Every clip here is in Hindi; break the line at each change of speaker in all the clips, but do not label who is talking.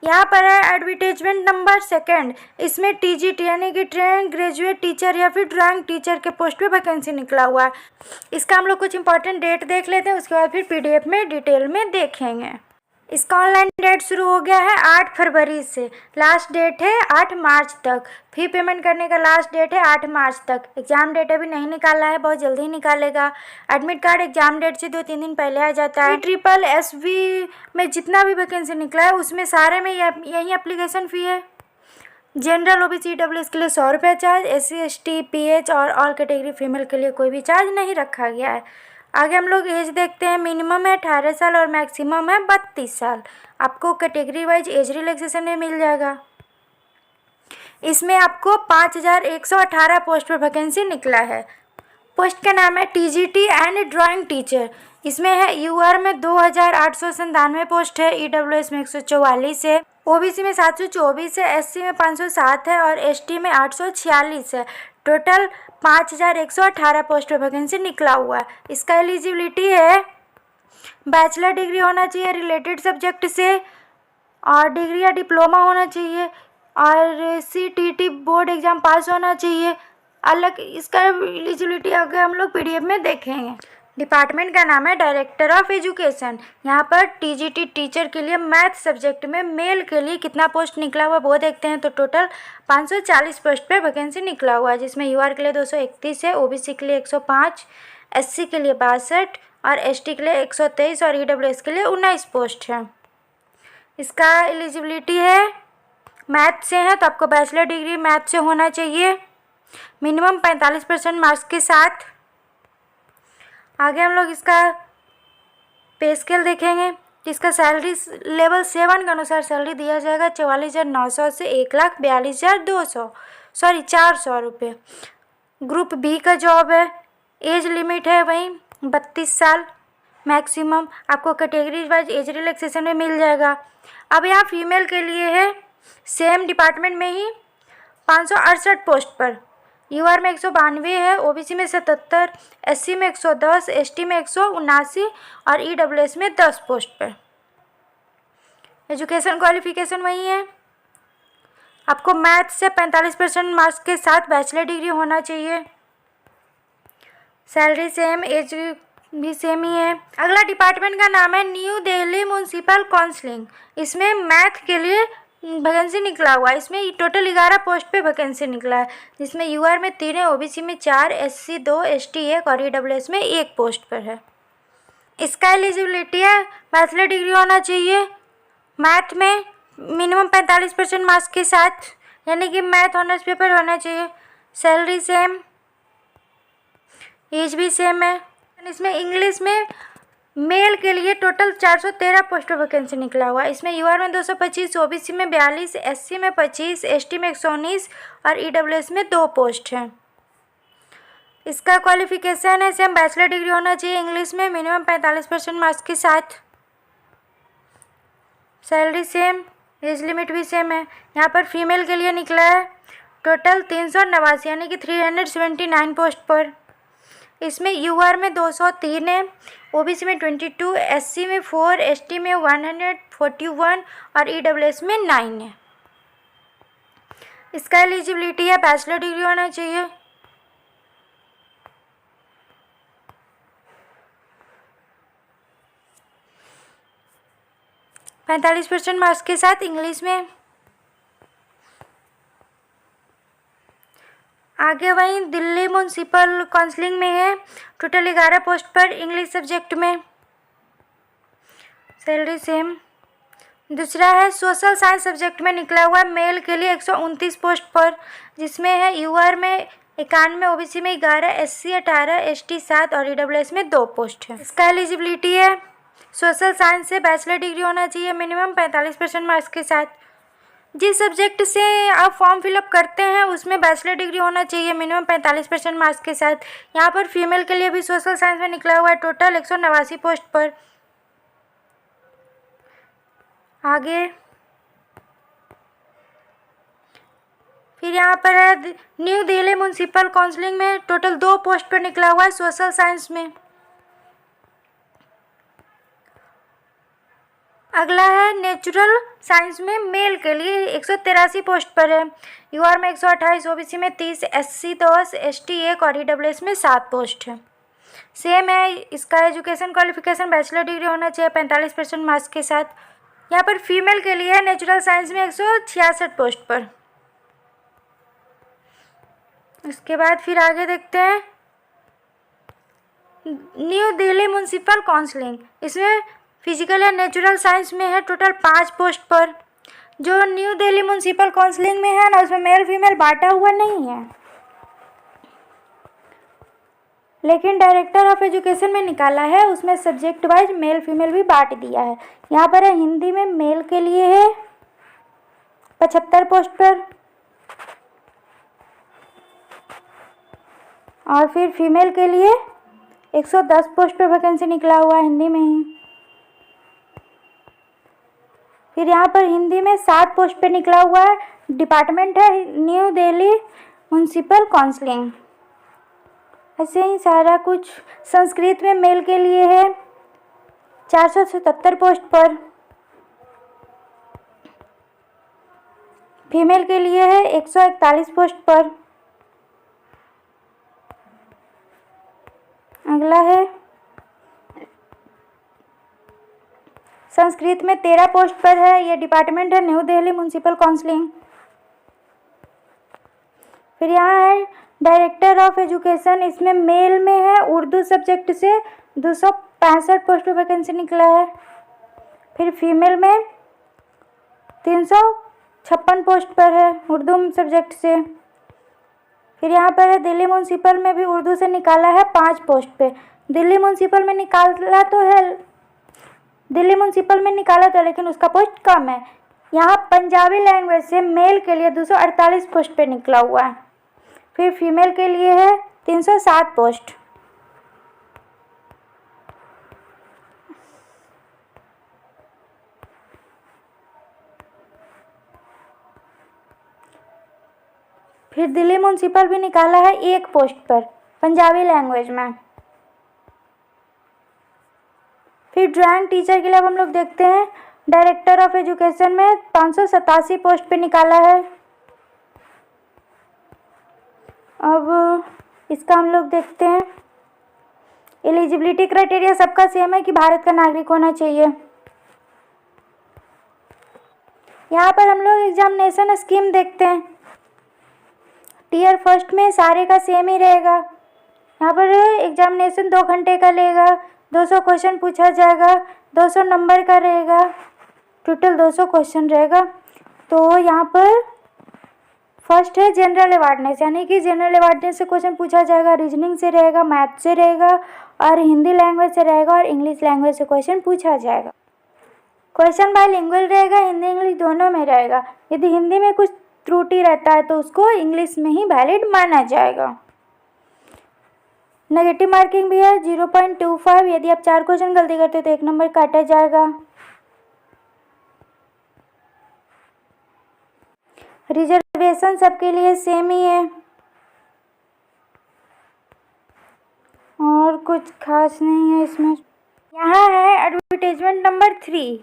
यहाँ पर है एडवर्टीजमेंट नंबर 2। इसमें टीजीटी यानी कि ट्रेन ग्रेजुएट टीचर या फिर ड्राइंग टीचर के पोस्ट पे वैकेंसी निकला हुआ है। इसका हम लोग कुछ इंपॉर्टेंट डेट देख लेते हैं, उसके बाद फिर पीडीएफ में डिटेल में देखेंगे। इसका ऑनलाइन डेट शुरू हो गया है 8 फरवरी से, लास्ट डेट है 8 मार्च तक। फी पेमेंट करने का लास्ट डेट है 8 मार्च तक। एग्जाम डेट अभी नहीं निकाला है, बहुत जल्दी निकालेगा। एडमिट कार्ड एग्जाम डेट से 2-3 दिन पहले आ जाता है। ट्रिपल SV में जितना भी वैकेंसी निकला है उसमें सारे में यही एप्लीकेशन फ़ी है। जनरल OBC EWS के लिए 100 रुपये चार्ज, SC ST PH और ऑल कैटेगरी फीमेल के लिए कोई भी चार्ज नहीं रखा गया है। आगे हम लोग एज देखते हैं। मिनिमम है 18 साल और मैक्सिमम है 32 साल। आपको कैटेगरी वाइज एज रिलैक्सेशन में मिल जाएगा। इसमें आपको 5118 पोस्ट पर वैकेंसी निकला है। पोस्ट का नाम है TGT एंड ड्राइंग टीचर। इसमें है UR में 2897 पोस्ट है, EWS में 144 है, OBC में 724 है, SC में 507 है और ST में 846 है। टोटल 5118 पोस्ट पर वैकेंसी निकला हुआ है। इसका एलिजिबिलिटी है बैचलर डिग्री होना चाहिए रिलेटेड सब्जेक्ट से, और डिग्री या डिप्लोमा होना चाहिए, और CTT बोर्ड एग्ज़ाम पास होना चाहिए। अलग इसका एलिजिबिलिटी आगे हम लोग पीडीएफ में देखेंगे। डिपार्टमेंट का नाम है डायरेक्टर ऑफ एजुकेशन। यहाँ पर TGT टीचर के लिए मैथ सब्जेक्ट में मेल के लिए कितना पोस्ट निकला हुआ वो देखते हैं। तो टोटल 540 पोस्ट पर वैकेंसी निकला हुआ है, जिसमें UR के लिए 231 है, OBC के लिए 105, SC के लिए 62 और ST के लिए 123 और EWS के लिए 19 पोस्ट है। इसका एलिजिबिलिटी है मैथ से है तो आपको बैचलर डिग्री मैथ से होना चाहिए, मिनिमम 45% मार्क्स के साथ। आगे हम लोग इसका पे स्केल देखेंगे। इसका सैलरी लेवल 7 के अनुसार सैलरी दिया जाएगा 44,900 से 1,42,200 400 रुपये। ग्रुप B का जॉब है। एज लिमिट है वहीं 32 साल मैक्सिमम। आपको कैटेगरी वाइज एज रिलैक्सेशन में मिल जाएगा। अब यहाँ फीमेल के लिए है सेम डिपार्टमेंट में ही 568 पोस्ट पर। UR में 192 है, OBC में 77, SC में 110, ST में 179 और EWS में 10 पोस्ट पर। एजुकेशन क्वालिफिकेशन वही है। आपको मैथ से 45% मार्क्स के साथ बैचलर डिग्री होना चाहिए। सैलरी सेम, एज भी सेम ही है। अगला डिपार्टमेंट का नाम है न्यू दिल्ली म्यूनसिपल काउंसिलिंग। इसमें मैथ के लिए वैकेंसी निकला हुआ है। इसमें टोटल 11 पोस्ट पे वैकेंसी निकला है, जिसमें UR में 3 है, OBC में 4, SC 2, ST 1 और EWS में 1 पोस्ट पर है। इसका एलिजिबिलिटी है बैचलर डिग्री होना चाहिए मैथ में मिनिमम 45% मार्क्स के साथ, यानी कि मैथ ऑनर्स पेपर होना चाहिए। सैलरी सेम, एज भी सेम है। इसमें इंग्लिश में मेल के लिए टोटल 413 पोस्ट पर वैकेंसी निकला हुआ है। इसमें UR में 225, OBC में 42, SC में 25, ST में 119 और EWS में 2 पोस्ट हैं। इसका क्वालिफिकेशन है सेम बैचलर डिग्री होना चाहिए इंग्लिश में मिनिमम 45% मार्क्स के साथ। सैलरी सेम, एज लिमिट भी सेम है। यहाँ पर फीमेल के लिए निकला है टोटल 389 यानी कि 379 पोस्ट पर। इसमें UR में 203 है, OBC में 22, SC में 4, ST में 141 और EWS में 9 है। इसका एलिजिबिलिटी है बैचलर डिग्री होना चाहिए। %45 मार्क्स के साथ इंग्लिश में। आगे वहीं दिल्ली म्यूनसिपल काउंसिलिंग में है टोटल 11 पोस्ट पर इंग्लिश सब्जेक्ट में। Salary same. दूसरा है सोशल साइंस सब्जेक्ट में निकला हुआ मेल के लिए 129 पोस्ट पर, जिसमें है UR में 91, OBC में 11, SC 18, ST 7 और EWS में 2 पोस्ट है। इसका एलिजिबिलिटी है सोशल साइंस से बैचलर डिग्री होना चाहिए मिनिमम 45% मार्क्स के साथ। जिस सब्जेक्ट से आप फॉर्म फिलअप करते हैं उसमें बैचलर डिग्री होना चाहिए मिनिमम 45% मार्क्स के साथ। यहाँ पर फीमेल के लिए भी सोशल साइंस में निकला हुआ है टोटल 189 पोस्ट पर। आगे फिर यहाँ पर है न्यू दिल्ली म्यूनसिपल काउंसिलिंग में टोटल 2 पोस्ट पर निकला हुआ है सोशल साइंस में। अगला है नेचुरल साइंस में मेल के लिए 183 पोस्ट पर है। यूआर में 128, ओबीसी में 30, एससी 10, एसटी 1 और ईडब्ल्यूएस में 7 पोस्ट है। सेम है इसका एजुकेशन क्वालिफिकेशन बैचलर डिग्री होना चाहिए 45% मार्क्स के साथ। यहाँ पर फीमेल के लिए है नेचुरल साइंस में 166 पोस्ट पर। इसके बाद फिर आगे देखते हैं न्यू दिल्ली म्यूनसिपल काउंसिलिंग। इसमें फिजिकल या नेचुरल साइंस में है टोटल 5 पोस्ट पर। जो न्यू दिल्ली म्यूनसिपल काउंसिलिंग में है ना, उसमें मेल फीमेल बांटा हुआ नहीं है, लेकिन डायरेक्टर ऑफ एजुकेशन में निकाला है, उसमें सब्जेक्ट वाइज मेल फीमेल भी बांट दिया है। यहाँ पर है हिंदी में मेल के लिए है 75 पोस्ट पर और फिर फीमेल के लिए 110 पोस्ट पर वैकेंसी निकला हुआ है हिंदी में ही। फिर यहाँ पर हिंदी में 7 पोस्ट पे निकला हुआ है। डिपार्टमेंट है न्यू दिल्ली म्यूनसिपल काउंसिलिंग। ऐसे ही सारा कुछ। संस्कृत में मेल के लिए है 477 पोस्ट पर, फीमेल के लिए है 141 पोस्ट पर। अगला है संस्कृत में 13 पोस्ट पर है। ये डिपार्टमेंट है न्यू दिल्ली म्यूनसिपल काउंसिलिंग। फिर यहाँ है डायरेक्टर ऑफ एजुकेशन। इसमें मेल में है उर्दू सब्जेक्ट से 265 पोस्ट पर वैकेंसी निकला है। फिर फीमेल में 356 पोस्ट पर है उर्दू सब्जेक्ट से। फिर यहाँ पर है दिल्ली म्यूनसिपल में भी उर्दू से निकाला है 5 पोस्ट पे। दिल्ली म्यूनसिपल में निकाला तो लेकिन उसका पोस्ट कम है। यहाँ पंजाबी लैंग्वेज से मेल के लिए 248 पोस्ट पे निकला हुआ है। फिर फीमेल के लिए है 307 पोस्ट। फिर दिल्ली म्यूनसिपल भी निकाला है 1 पोस्ट पर पंजाबी लैंग्वेज में। फिर ड्राइंग टीचर के लिए अब हम लोग देखते हैं डायरेक्टर ऑफ एजुकेशन में 587 पोस्ट पे निकाला है। अब इसका हम लोग देखते हैं एलिजिबिलिटी क्राइटेरिया सबका सेम है कि भारत का नागरिक होना चाहिए। यहाँ पर हम लोग एग्जामिनेशन स्कीम देखते हैं। टीयर फर्स्ट में सारे का सेम ही रहेगा। यहाँ पर एग्जामिनेशन 2 घंटे का लेगा, 200 क्वेश्चन पूछा जाएगा, 200 नंबर का रहेगा, टोटल 200 क्वेश्चन रहेगा। तो यहाँ पर फर्स्ट है जनरल अवेयरनेस, यानी कि जनरल अवेयरनेस से क्वेश्चन पूछा जाएगा, रीजनिंग से रहेगा, मैथ से रहेगा और हिंदी लैंग्वेज से रहेगा और इंग्लिश लैंग्वेज से क्वेश्चन पूछा जाएगा। क्वेश्चन बाइलिंगुअल रहेगा, हिंदी इंग्लिश दोनों में रहेगा। यदि हिंदी में कुछ त्रुटि रहता है तो उसको इंग्लिश में ही वैलिड माना जाएगा। नेगेटिव मार्किंग भी है 0.25। यदि आप 4 क्वेश्चन गलती करते तो 1 नंबर काटा जाएगा। रिजर्वेशन सबके लिए सेम ही है और कुछ खास नहीं है इसमें। यहाँ है एडवर्टाइजमेंट नंबर 3।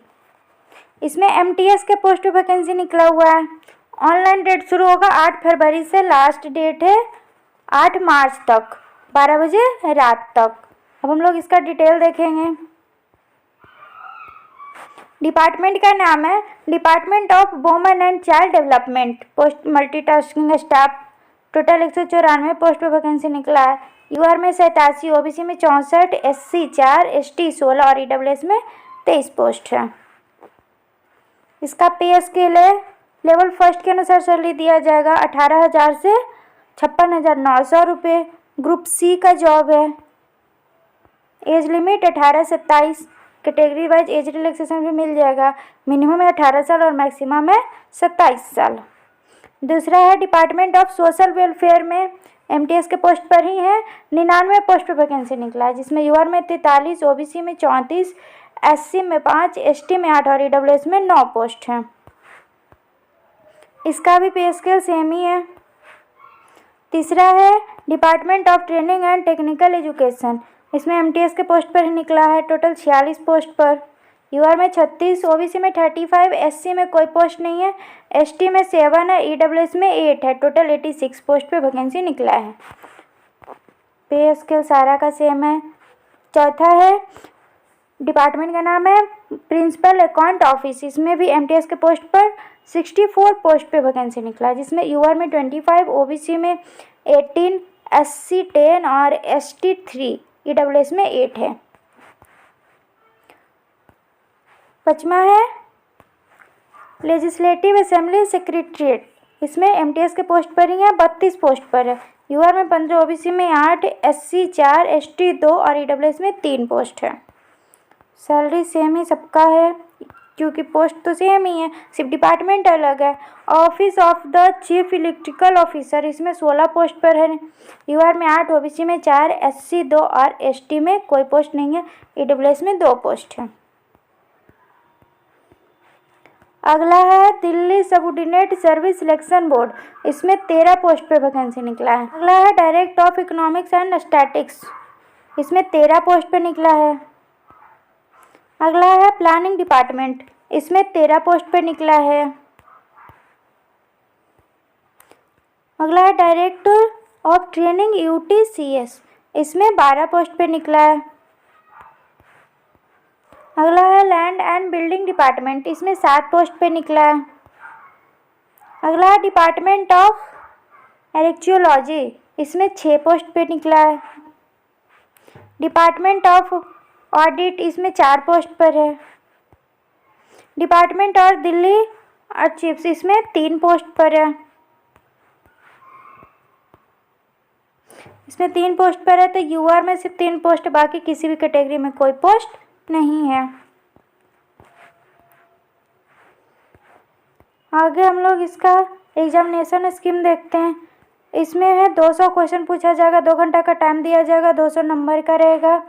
इसमें एमटीएस के पोस्ट पे वैकेंसी निकला हुआ है। ऑनलाइन डेट शुरू होगा 8 फरवरी से, लास्ट डेट है 8 मार्च तक 12 बजे रात तक। अब हम लोग इसका डिटेल देखेंगे। डिपार्टमेंट का नाम है department of women and child development. Post multitasking staff. Total 194 post पे वैकेंसी निकला है। यूआर में 87, ओबीसी में 64, एससी 4, एसटी 16 और ईडब्ल्यूएस में 23 पोस्ट है। इसका पे स्केल है लेवल फर्स्ट के अनुसार सैलरी दिया जाएगा 18,000 से 56,900 रुपये। ग्रुप सी का जॉब है। एज लिमिट 18 से 27। कैटेगरी वाइज एज रिलैक्सेशन भी मिल जाएगा। मिनिमम है 18 साल और मैक्सिमम है 27 साल। दूसरा है डिपार्टमेंट ऑफ सोशल वेलफेयर में एमटीएस के पोस्ट पर ही है। 99 पोस्ट पर वैकेंसी निकला है, जिसमें यूआर में 43, ओबीसी में 34, एससी में 5, एसटी में 8 और ईडब्ल्यूएस में 9 पोस्ट हैं। इसका भी पे स्केल सेम ही है। तीसरा है department of training and technical education. इसमें एमटीएस के पोस्ट पर ही निकला है। टोटल 46 पोस्ट पर। यूआर में 36, ओबीसी में 35, एससी में कोई पोस्ट नहीं है, एसटी में 7 है, ईडब्ल्यूएस में 8 है। टोटल 86 पोस्ट पे वैकेंसी निकला है। पे स्केल सारा का सेम है। चौथा है, डिपार्टमेंट का नाम है प्रिंसिपल अकाउंट ऑफिस। इसमें भी एमटीएस के पोस्ट पर 64 पोस्ट पे वैकेंसी निकला है, जिसमें यूआर में 25, ओबीसी में 18, एससी 10 और एसटी 3, ईडब्ल्यूएस में 8 है। पांचवा है लेजिस्लेटिव असेंबली सेक्रेटरीट। इसमें एमटीएस के पोस्ट पर ही है, 32 पोस्ट पर है। यूआर में 15, ओबीसी में 8, एससी 4, एसटी 2 और ईडब्ल्यूएस में 3 पोस्ट है। सैलरी सेम ही सबका है क्योंकि पोस्ट तो सेम ही है, सिर्फ डिपार्टमेंट अलग है। Office of the chief electrical officer, इसमें 16 पोस्ट पर है। यूआर में 8, ओबीसी में 4, एससी 2 और एसटी में कोई पोस्ट नहीं है, ईडब्ल्यूएस में 2 पोस्ट है। अगला है Delhi subordinate service selection board. इसमें 13 पोस्ट पर वैकेंसी निकला है। अगला है director of economics and statistics. इसमें 13 पोस्ट पर निकला है। अगला है प्लानिंग डिपार्टमेंट। इसमें 13 पोस्ट पर निकला है। अगला है डायरेक्टर ऑफ ट्रेनिंग यूटीसीएस। इसमें 12 पोस्ट पर निकला है। अगला है लैंड एंड बिल्डिंग डिपार्टमेंट। इसमें 7 पोस्ट पे निकला है। अगला है डिपार्टमेंट ऑफ आर्कियोलॉजी। इसमें 6 पोस्ट पे निकला है। डिपार्टमेंट ऑफ ऑडिट, इसमें 4 पोस्ट पर है। डिपार्टमेंट ऑफ दिल्ली आर्chives, इसमें 3 पोस्ट पर है। इसमें 3 पोस्ट पर है तो यूआर में सिर्फ 3 पोस्ट, बाकी किसी भी कैटेगरी में कोई पोस्ट नहीं है। आगे हम लोग इसका एग्जामिनेशन स्कीम देखते हैं। इसमें है 200 क्वेश्चन पूछा जाएगा, 2 घंटा का टाइम दिया जाएगा, 200 नंबर का रहेगा,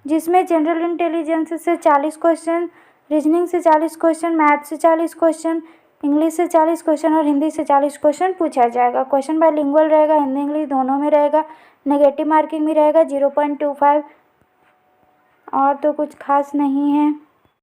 जिसमें जनरल इंटेलिजेंस से 40 क्वेश्चन, रीजनिंग से 40 क्वेश्चन, मैथ से 40 क्वेश्चन, इंग्लिश से 40 क्वेश्चन और हिंदी से 40 क्वेश्चन पूछा जाएगा। क्वेश्चन बाइलिंगुअल रहेगा, हिंदी इंग्लिश दोनों में रहेगा। नेगेटिव मार्किंग भी रहेगा 0.25, और तो कुछ खास नहीं है।